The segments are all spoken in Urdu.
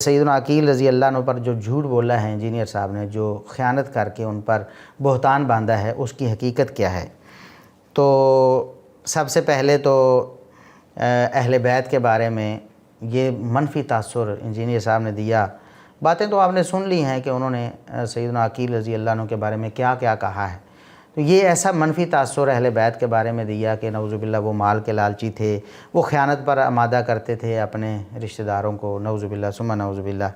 سیدنا عقیل رضی اللہ عنہ پر جو جھوٹ بولا ہے انجینئر صاحب نے، جو خیانت کر کے ان پر بہتان باندھا ہے، اس کی حقیقت کیا ہے؟ تو سب سے پہلے تو اہل بیت کے بارے میں یہ منفی تاثر انجینئر صاحب نے دیا۔ باتیں تو آپ نے سن لی ہیں کہ انہوں نے سیدنا عقیل رضی اللہ عنہ کے بارے میں کیا کیا کہا ہے۔ تو یہ ایسا منفی تاثر اہل بیت کے بارے میں دیا کہ نعوذ باللہ وہ مال کے لالچی تھے، وہ خیانت پر آمادہ کرتے تھے اپنے رشتہ داروں کو، نعوذ باللہ ثم نعوذ باللہ۔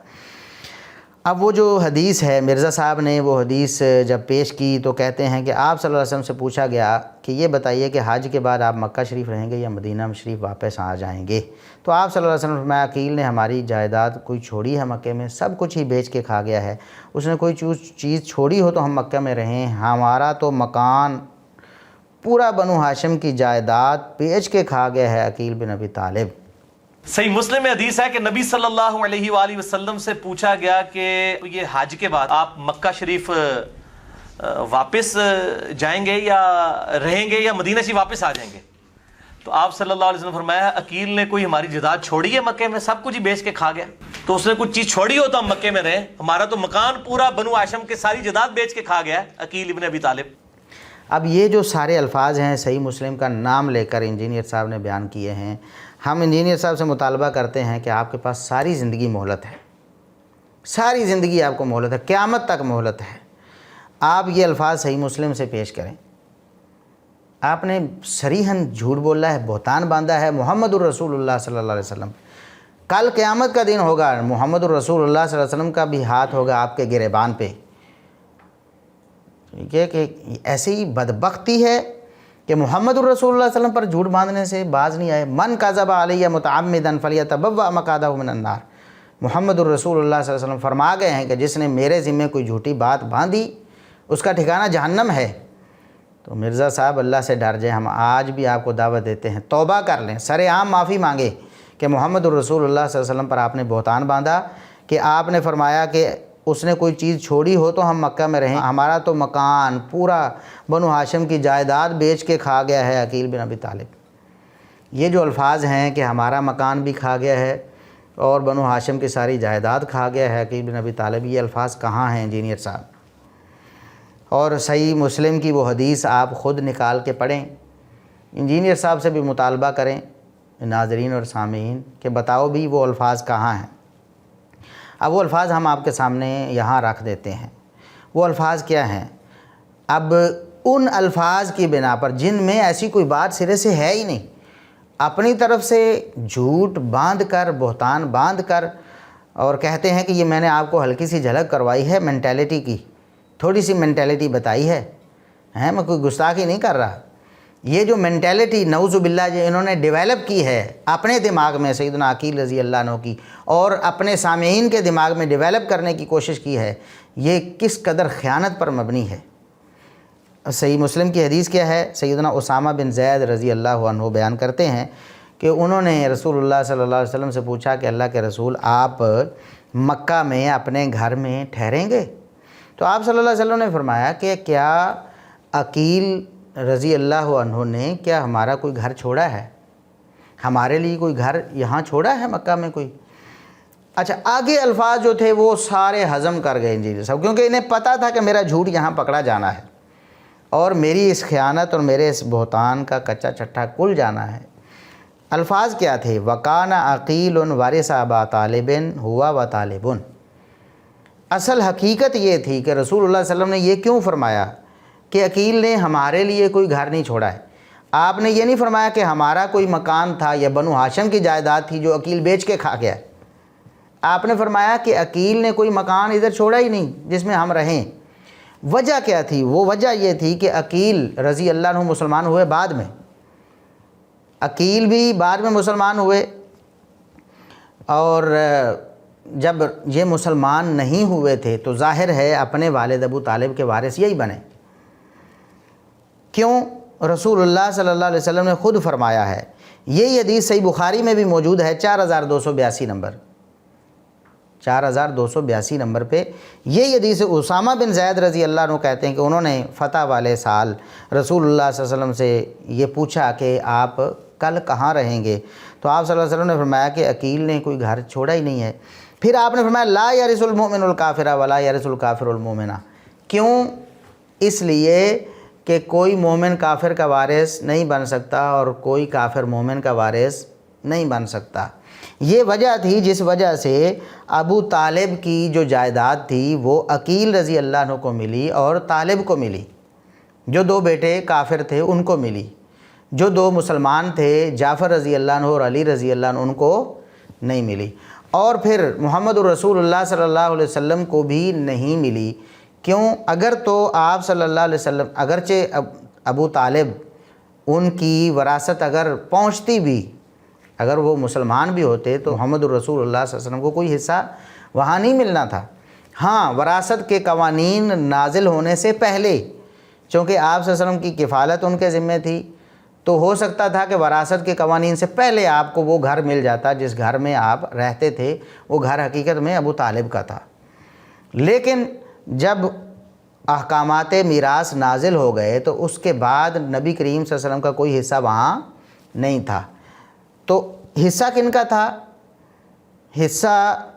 اب وہ جو حدیث ہے، مرزا صاحب نے وہ حدیث جب پیش کی تو کہتے ہیں کہ آپ صلی اللہ علیہ وسلم سے پوچھا گیا کہ یہ بتائیے کہ حج کے بعد آپ مکہ شریف رہیں گے یا مدینہ شریف واپس آ جائیں گے؟ تو آپ صلی اللہ علیہ وسلم نے فرمایا عقیل نے ہماری جائیداد کوئی چھوڑی ہے مکے میں؟ سب کچھ ہی بیچ کے کھا گیا ہے۔ اس نے کوئی چیز چھوڑی ہو تو ہم مکہ میں رہیں، ہمارا تو مکان پورا بنو ہاشم کی جائیداد بیچ کے کھا گیا ہے عقیل بن ابی طالب۔ صحیح مسلم میں حدیث ہے کہ نبی صلی اللہ علیہ وآلہ وسلم سے پوچھا گیا کہ یہ حج کے بعد آپ مکہ شریف واپس جائیں گے یا رہیں گے یا مدینہ شریف واپس آ جائیں گے؟ تو آپ صلی اللہ علیہ وسلم نے فرمایا عقیل نے کوئی ہماری جائیداد چھوڑی ہے مکے میں؟ سب کچھ ہی بیچ کے کھا گیا۔ تو اس نے کچھ چیز چھوڑی ہو تو ہم مکے میں رہیں، ہمارا تو مکان پورا بنو ہاشم کے ساری جائیداد بیچ کے کھا گیا ہے عقیل ابن ابی طالب۔ اب یہ جو سارے الفاظ ہیں صحیح مسلم کا نام لے کر انجینئر صاحب نے بیان کیے ہیں، ہم انجینئر صاحب سے مطالبہ کرتے ہیں کہ آپ کے پاس ساری زندگی مہلت ہے، ساری زندگی آپ کو مہلت ہے، قیامت تک مہلت ہے۔ آپ یہ الفاظ صحیح مسلم سے پیش کریں۔ آپ نے صریحاً جھوٹ بولا ہے، بہتان باندھا ہے محمد الرسول اللہ صلی اللہ علیہ وسلم۔ کل قیامت کا دن ہوگا، محمد الرسول اللہ صلی اللہ علیہ وسلم کا بھی ہاتھ ہوگا آپ کے گریبان پہ۔ یہ کہ ایسی ہی بدبختی ہے کہ محمد الرسول اللہ صلی اللہ علیہ وسلم پر جھوٹ باندھنے سے باز نہیں آئے۔ من کذب علیہ متعمدا فلیتبوأ مقعدہ من النار۔ محمد الرسول اللہ صلی اللہ علیہ وسلم فرما گئے ہیں کہ جس نے میرے ذمے کوئی جھوٹی بات باندھی اس کا ٹھکانہ جہنم ہے۔ تو مرزا صاحب اللہ سے ڈر جائیں، ہم آج بھی آپ کو دعوت دیتے ہیں توبہ کر لیں، سر عام معافی مانگے کہ محمد الرسول اللہ صلی اللہ علیہ وسلم پر آپ نے بہتان باندھا کہ آپ نے فرمایا کہ اس نے کوئی چیز چھوڑی ہو تو ہم مکہ میں رہیں، ہمارا تو مکان پورا بنو ہاشم کی جائیداد بیچ کے کھا گیا ہے عقیل بن ابی طالب۔ یہ جو الفاظ ہیں کہ ہمارا مکان بھی کھا گیا ہے اور بنو ہاشم کی ساری جائیداد کھا گیا ہے عقیل بن ابی طالب، یہ الفاظ کہاں ہیں انجینئر صاحب؟ اور صحیح مسلم کی وہ حدیث آپ خود نکال کے پڑھیں، انجینئر صاحب سے بھی مطالبہ کریں ناظرین اور سامعین کہ بتاؤ بھی وہ الفاظ کہاں ہیں۔ اب وہ الفاظ ہم آپ کے سامنے یہاں رکھ دیتے ہیں۔ وہ الفاظ کیا ہیں؟ اب ان الفاظ کی بنا پر جن میں ایسی کوئی بات سرے سے ہے ہی نہیں، اپنی طرف سے جھوٹ باندھ کر، بہتان باندھ کر، اور کہتے ہیں کہ یہ میں نے آپ کو ہلکی سی جھلک کروائی ہے مینٹیلٹی کی، تھوڑی سی مینٹیلٹی بتائی ہے، میں کوئی گستاخی نہیں کر رہا۔ یہ جو مینٹیلٹی نعوذ باللہ جو انہوں نے ڈیولپ کی ہے اپنے دماغ میں سیدنا عقیل رضی اللہ عنہ کی، اور اپنے سامعین کے دماغ میں ڈیولپ کرنے کی کوشش کی ہے، یہ کس قدر خیانت پر مبنی ہے۔ صحیح مسلم کی حدیث کیا ہے؟ سیدنا اسامہ بن زید رضی اللہ عنہ بیان کرتے ہیں کہ انہوں نے رسول اللہ صلی اللہ علیہ وسلم سے پوچھا کہ اللہ کے رسول آپ مکہ میں اپنے گھر میں ٹھہریں گے؟ تو آپ صلی اللہ علیہ وسلم نے فرمایا کہ کیا عقیل رضی اللہ عنہ نے کیا ہمارا کوئی گھر چھوڑا ہے؟ ہمارے لیے کوئی گھر یہاں چھوڑا ہے مکہ میں کوئی؟ اچھا، آگے الفاظ جو تھے وہ سارے ہضم کر گئے انجینئر صاحب، کیونکہ انہیں پتہ تھا کہ میرا جھوٹ یہاں پکڑا جانا ہے اور میری اس خیانت اور میرے اس بہتان کا کچا چٹھا کل جانا ہے۔ الفاظ کیا تھے؟ وَقَانَ عَقِيلٌ وَارِثَ أَبَا طَالِبٍ هُوَ وَطَالِبٌ۔ اصل حقیقت یہ تھی کہ رسول اللہ صلی اللہ علیہ وسلم نے یہ کیوں فرمایا کہ عقیل نے ہمارے لیے کوئی گھر نہیں چھوڑا ہے۔ آپ نے یہ نہیں فرمایا کہ ہمارا کوئی مکان تھا یا بنو ہاشم کی جائیداد تھی جو عقیل بیچ کے کھا گیا ہے۔ آپ نے فرمایا کہ عقیل نے کوئی مکان ادھر چھوڑا ہی نہیں جس میں ہم رہیں۔ وجہ کیا تھی؟ وہ وجہ یہ تھی کہ عقیل رضی اللہ عنہ مسلمان ہوئے بعد میں، عقیل بھی بعد میں مسلمان ہوئے، اور جب یہ مسلمان نہیں ہوئے تھے تو ظاہر ہے اپنے والد ابو طالب کے وارث یہی بنے۔ کیوں؟ رسول اللہ صلی اللہ علیہ وسلم نے خود فرمایا ہے، یہ حدیث صحیح بخاری میں بھی موجود ہے 4282 نمبر، 4282 نمبر پہ یہ حدیث اسامہ بن زید رضی اللہ عنہ کہتے ہیں کہ انہوں نے فتح والے سال رسول اللہ صلی اللہ علیہ وسلم سے یہ پوچھا کہ آپ کل کہاں رہیں گے؟ تو آپ صلی اللہ علیہ وسلم نے فرمایا کہ عقیل نے کوئی گھر چھوڑا ہی نہیں ہے۔ پھر آپ نے فرمایا لا یرث المؤمن الکافر ولا یرث الکافر المؤمنہ، کیوں؟ اس لیے کہ کوئی مومن کافر کا وارث نہیں بن سکتا اور کوئی کافر مومن کا وارث نہیں بن سکتا۔ یہ وجہ تھی جس وجہ سے ابو طالب کی جو جائیداد تھی وہ عقیل رضی اللہ عنہ کو ملی اور طالب کو ملی، جو دو بیٹے کافر تھے ان کو ملی، جو دو مسلمان تھے جعفر رضی اللہ عنہ اور علی رضی اللہ عنہ ان کو نہیں ملی، اور پھر محمد الرسول اللہ صلی اللہ علیہ وسلم کو بھی نہیں ملی۔ کیوں؟ اگر تو آپ صلی اللہ علیہ وسلم، اگرچہ ابو طالب ان کی وراثت اگر پہنچتی بھی، اگر وہ مسلمان بھی ہوتے تو محمد الرسول اللہ صلی اللہ علیہ وسلم کو کوئی حصہ وہاں نہیں ملنا تھا۔ ہاں، وراثت کے قوانین نازل ہونے سے پہلے، چونکہ آپ صلی اللہ علیہ وسلم کی کفالت ان کے ذمہ تھی، تو ہو سکتا تھا کہ وراثت کے قوانین سے پہلے آپ کو وہ گھر مل جاتا جس گھر میں آپ رہتے تھے، وہ گھر حقیقت میں ابو طالب کا تھا۔ لیکن جب احکامات میراث نازل ہو گئے تو اس کے بعد نبی کریم صلی اللہ علیہ وسلم کا کوئی حصہ وہاں نہیں تھا۔ تو حصہ کن کا تھا؟ حصہ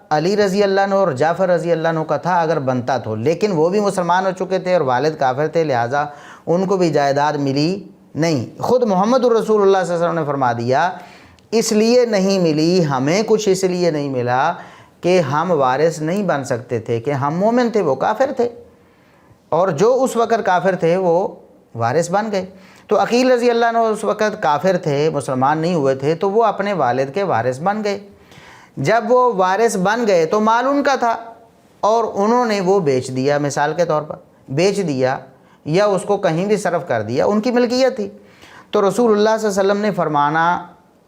علی رضی اللہ عنہ اور جعفر رضی اللہ عنہ کا تھا اگر بنتا تو، لیکن وہ بھی مسلمان ہو چکے تھے اور والد کافر تھے، لہٰذا ان کو بھی جائیداد ملی نہیں۔ خود محمد الرسول اللہ صلی اللہ علیہ وسلم نے فرما دیا اس لیے نہیں ملی، ہمیں کچھ اس لیے نہیں ملا کہ ہم وارث نہیں بن سکتے تھے، کہ ہم مومن تھے وہ کافر تھے، اور جو اس وقت کافر تھے وہ وارث بن گئے۔ تو عقیل رضی اللہ عنہ اس وقت کافر تھے، مسلمان نہیں ہوئے تھے، تو وہ اپنے والد کے وارث بن گئے۔ جب وہ وارث بن گئے تو مال ان کا تھا اور انہوں نے وہ بیچ دیا، مثال کے طور پر بیچ دیا یا اس کو کہیں بھی صرف کر دیا، ان کی ملکیت تھی۔ تو رسول اللہ صلی اللہ علیہ وسلم نے فرمانا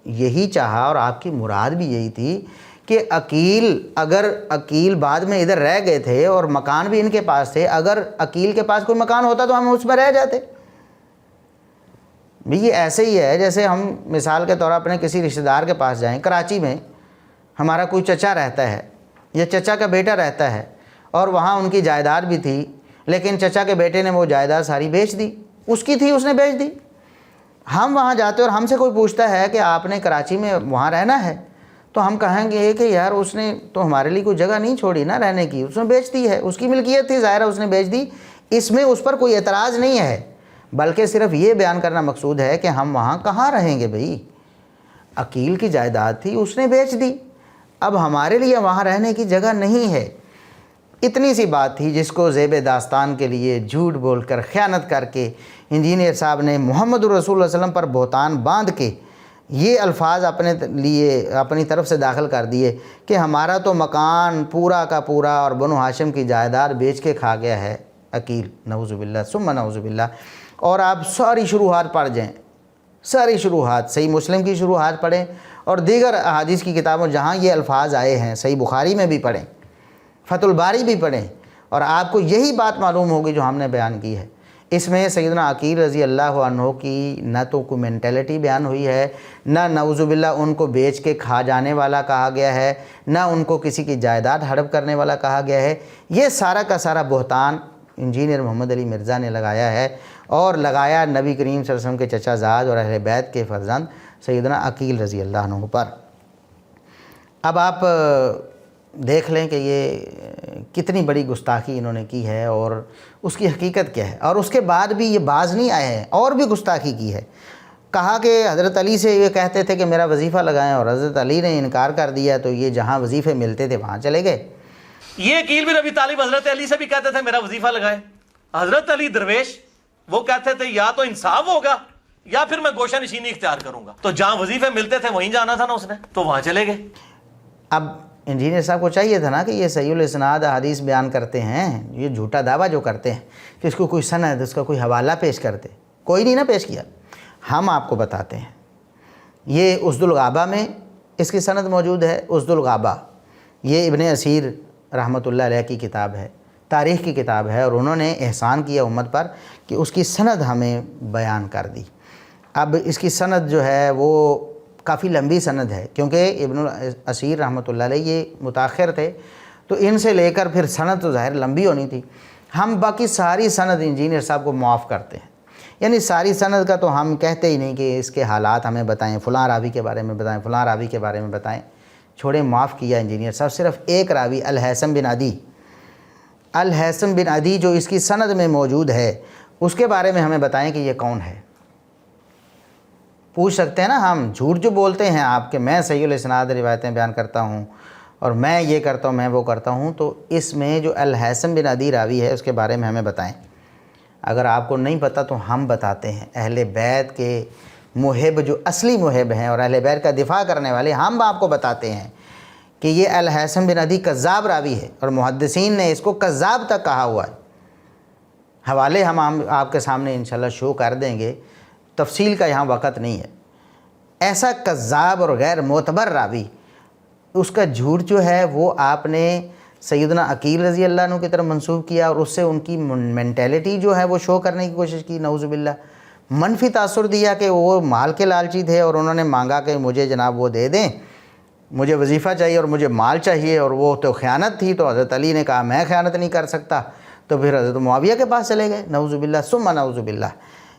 یہی چاہا اور آپ کی مراد بھی یہی تھی کہ اگر عقیل بعد میں ادھر رہ گئے تھے اور مکان بھی ان کے پاس تھے، اگر عقیل کے پاس کوئی مکان ہوتا تو ہم اس میں رہ جاتے۔ بھی یہ ایسے ہی ہے جیسے ہم مثال کے طور پر اپنے کسی رشتہ دار کے پاس جائیں، کراچی میں ہمارا کوئی چچا رہتا ہے یا چچا کا بیٹا رہتا ہے اور وہاں ان کی جائیداد بھی تھی، لیکن چچا کے بیٹے نے وہ جائیداد ساری بیچ دی، اس کی تھی اس نے بیچ دی۔ ہم وہاں جاتے اور ہم سے کوئی پوچھتا ہے کہ آپ نے کراچی میں وہاں رہنا ہے، تو ہم کہیں گے کہ یار اس نے تو ہمارے لیے کوئی جگہ نہیں چھوڑی نا رہنے کی، اس نے بیچ دی ہے، اس کی ملکیت تھی، ظاہر ہے اس نے بیچ دی، اس میں اس پر کوئی اعتراض نہیں ہے، بلکہ صرف یہ بیان کرنا مقصود ہے کہ ہم وہاں کہاں رہیں گے بھئی، عقیل کی جائیداد تھی اس نے بیچ دی، اب ہمارے لیے وہاں رہنے کی جگہ نہیں ہے۔ اتنی سی بات تھی جس کو زیب داستان کے لیے جھوٹ بول کر، خیانت کر کے انجینئر صاحب نے محمد الرسول صلی اللہ علیہ وسلم پر بہتان باندھ کے یہ الفاظ اپنی طرف سے داخل کر دیے کہ ہمارا تو مکان پورا کا پورا اور بنو ہاشم کی جائیداد بیچ کے کھا گیا ہے عقیل، نعوذ باللہ ثم نعوذ باللہ۔ اور آپ ساری شروحات پڑھ جائیں، ساری شروحات، صحیح مسلم کی شروحات پڑھیں اور دیگر احادیث کی کتابوں جہاں یہ الفاظ آئے ہیں، صحیح بخاری میں بھی پڑھیں، فتح الباری بھی پڑھیں، اور آپ کو یہی بات معلوم ہوگی جو ہم نے بیان کی ہے۔ اس میں سیدنا عقیل رضی اللہ عنہ کی نہ تو کوئی مینٹلٹی بیان ہوئی ہے، نہ نعوذ باللہ ان کو بیچ کے کھا جانے والا کہا گیا ہے، نہ ان کو کسی کی جائیداد ہڑپ کرنے والا کہا گیا ہے۔ یہ سارا کا سارا بہتان انجینئر محمد علی مرزا نے لگایا ہے، اور لگایا نبی کریم صلی اللہ علیہ وسلم کے چچا زاد اور اہل بیت کے فرزند سیدنا عقیل رضی اللہ عنہ پر۔ اب آپ دیکھ لیں کہ یہ کتنی بڑی گستاخی انہوں نے کی ہے اور اس کی حقیقت کیا ہے، اور اس کے بعد بھی یہ باز نہیں آئے ہیں، اور بھی گستاخی کی ہے۔ کہا کہ حضرت علی سے یہ کہتے تھے کہ میرا وظیفہ لگائیں، اور حضرت علی نے انکار کر دیا، تو یہ جہاں وظیفے ملتے تھے وہاں چلے گئے۔ یہ عقیل بن ابی طالب حضرت علی سے بھی کہتے تھے میرا وظیفہ لگائیں، حضرت علی درویش وہ کہتے تھے یا تو انصاف ہوگا یا پھر میں گوشہ نشینی اختیار کروں گا، تو جہاں وظیفے ملتے تھے وہیں جانا تھا نا اس نے، تو وہاں چلے گئے۔ اب انجینئر صاحب کو چاہیے تھا نا کہ یہ صحیح الاسناد حدیث بیان کرتے ہیں، یہ جھوٹا دعویٰ جو کرتے ہیں کہ اس کو کوئی سند، اس کا کوئی حوالہ پیش کرتے، کوئی نہیں نا پیش کیا۔ ہم آپ کو بتاتے ہیں، یہ اسد الغابہ میں اس کی سند موجود ہے۔ اسد الغابہ یہ ابن اسیر رحمۃ اللہ علیہ کی کتاب ہے، تاریخ کی کتاب ہے، اور انہوں نے احسان کیا امت پر کہ اس کی سند ہمیں بیان کر دی۔ اب اس کی سند جو ہے وہ کافی لمبی سند ہے، کیونکہ ابن اسیر رحمۃ اللہ علیہ یہ متاخر تھے، تو ان سے لے کر پھر سند تو ظاہر لمبی ہونی تھی۔ ہم باقی ساری سند انجینئر صاحب کو معاف کرتے ہیں، یعنی ساری سند کا تو ہم کہتے ہی نہیں کہ اس کے حالات ہمیں بتائیں، فلاں راوی کے بارے میں بتائیں، فلاں راوی کے بارے میں بتائیں، چھوڑیں معاف کیا انجینئر صاحب، صرف ایک راوی الہیثم بن عدی، الہیثم بن عدی جو اس کی سند میں موجود ہے، اس کے بارے میں ہمیں بتائیں کہ یہ کون ہے۔ پوچھ سکتے ہیں نا ہم، جھوٹ جو بولتے ہیں آپ کہ میں صحیح الاسناد روایتیں بیان کرتا ہوں اور میں یہ کرتا ہوں میں وہ کرتا ہوں، تو اس میں جو الہیثم بن عدی راوی ہے اس کے بارے میں ہمیں بتائیں۔ اگر آپ کو نہیں پتہ تو ہم بتاتے ہیں، اہل بیت کے محب جو اصلی محب ہیں اور اہل بیت کا دفاع کرنے والے، ہم آپ کو بتاتے ہیں کہ یہ الہیثم بن عدی کذاب راوی ہے، اور محدثین نے اس کو کذاب تک کہا ہوا ہے۔ حوالے ہم آپ کے سامنے انشاءاللہ شو کر دیں گے، تفصیل کا یہاں وقت نہیں ہے۔ ایسا کذاب اور غیر معتبر راوی، اس کا جھوٹ جو ہے وہ آپ نے سیدنا عقیل رضی اللہ عنہ کی طرف منسوب کیا، اور اس سے ان کی مینٹیلٹی جو ہے وہ شو کرنے کی کوشش کی، نعوذ باللہ۔ منفی تاثر دیا کہ وہ مال کے لالچی تھے اور انہوں نے مانگا کہ مجھے جناب وہ دے دیں، مجھے وظیفہ چاہیے اور مجھے مال چاہیے، اور وہ تو خیانت تھی، تو حضرت علی نے کہا میں خیانت نہیں کر سکتا، تو پھر حضرت معاویہ کے پاس چلے گئے، نعوذ باللہ ثم نعوذ باللہ۔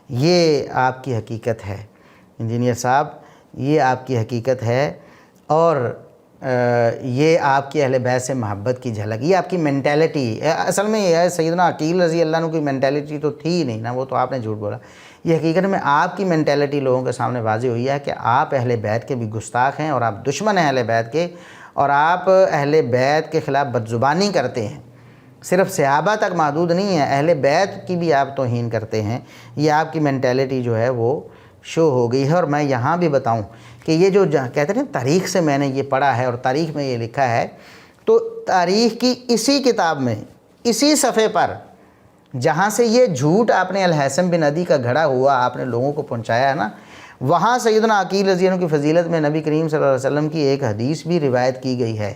یہ آپ کی حقیقت ہے انجینئر صاحب، یہ آپ کی حقیقت ہے، اور یہ آپ کی اہل بیت سے محبت کی جھلک، یہ آپ کی مینٹیلٹی اصل میں یہ ہے۔ سیدنا عقیل رضی اللہ عنہ کی مینٹیلٹی تو تھی ہی نہیں نا، وہ تو آپ نے جھوٹ بولا۔ یہ حقیقت میں آپ کی مینٹیلٹی لوگوں کے سامنے واضح ہوئی ہے کہ آپ اہل بیت کے بھی گستاخ ہیں، اور آپ دشمن ہیں اہل بیت کے، اور آپ اہل بیت کے خلاف بدزبانی کرتے ہیں، صرف صحابہ تک محدود نہیں ہے، اہل بیت کی بھی آپ توہین کرتے ہیں۔ یہ آپ کی مینٹیلٹی جو ہے وہ شو ہو گئی ہے۔ اور میں یہاں بھی بتاؤں کہ یہ جو کہتے ہیں تاریخ سے میں نے یہ پڑھا ہے اور تاریخ میں یہ لکھا ہے، تو تاریخ کی اسی کتاب میں اسی صفحے پر جہاں سے یہ جھوٹ آپ نے الہیثم بن عدی کا گھڑا ہوا آپ نے لوگوں کو پہنچایا ہے نا، وہاں سیدنا عقیل رضی اللہ عنہ کی فضیلت میں نبی کریم صلی اللہ علیہ وسلم کی ایک حدیث بھی روایت کی گئی ہے،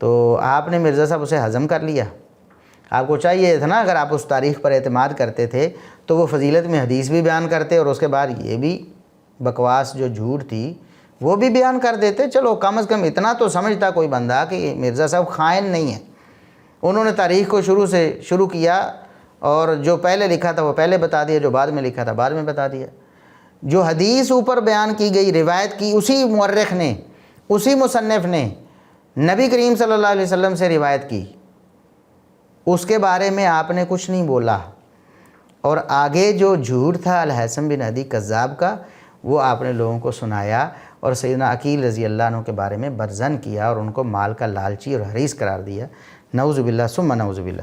تو آپ نے مرزا صاحب اسے ہضم کر لیا۔ آپ کو چاہیے تھا نا، اگر آپ اس تاریخ پر اعتماد کرتے تھے تو وہ فضیلت میں حدیث بھی بیان کرتے، اور اس کے بعد یہ بھی بکواس جو جھوٹ تھی وہ بھی بیان کر دیتے۔ چلو کم از کم اتنا تو سمجھتا کوئی بندہ کہ مرزا صاحب خائن نہیں ہیں، انہوں نے تاریخ کو شروع کیا، اور جو پہلے لکھا تھا وہ پہلے بتا دیا، جو بعد میں لکھا تھا بعد میں بتا دیا۔ جو حدیث اوپر بیان کی گئی، روایت کی اسی مورخ نے، اسی مصنف نے نبی کریم صلی اللہ علیہ وسلم سے روایت کی، اس کے بارے میں آپ نے کچھ نہیں بولا، اور آگے جو جھوٹ تھا الہیثم بن عدی کذاب کا وہ آپ نے لوگوں کو سنایا، اور سیدنا عقیل رضی اللہ عنہ کے بارے میں برزن کیا، اور ان کو مال کا لالچی اور حریص قرار دیا، نعوذ باللہ ثم نعوذ باللہ۔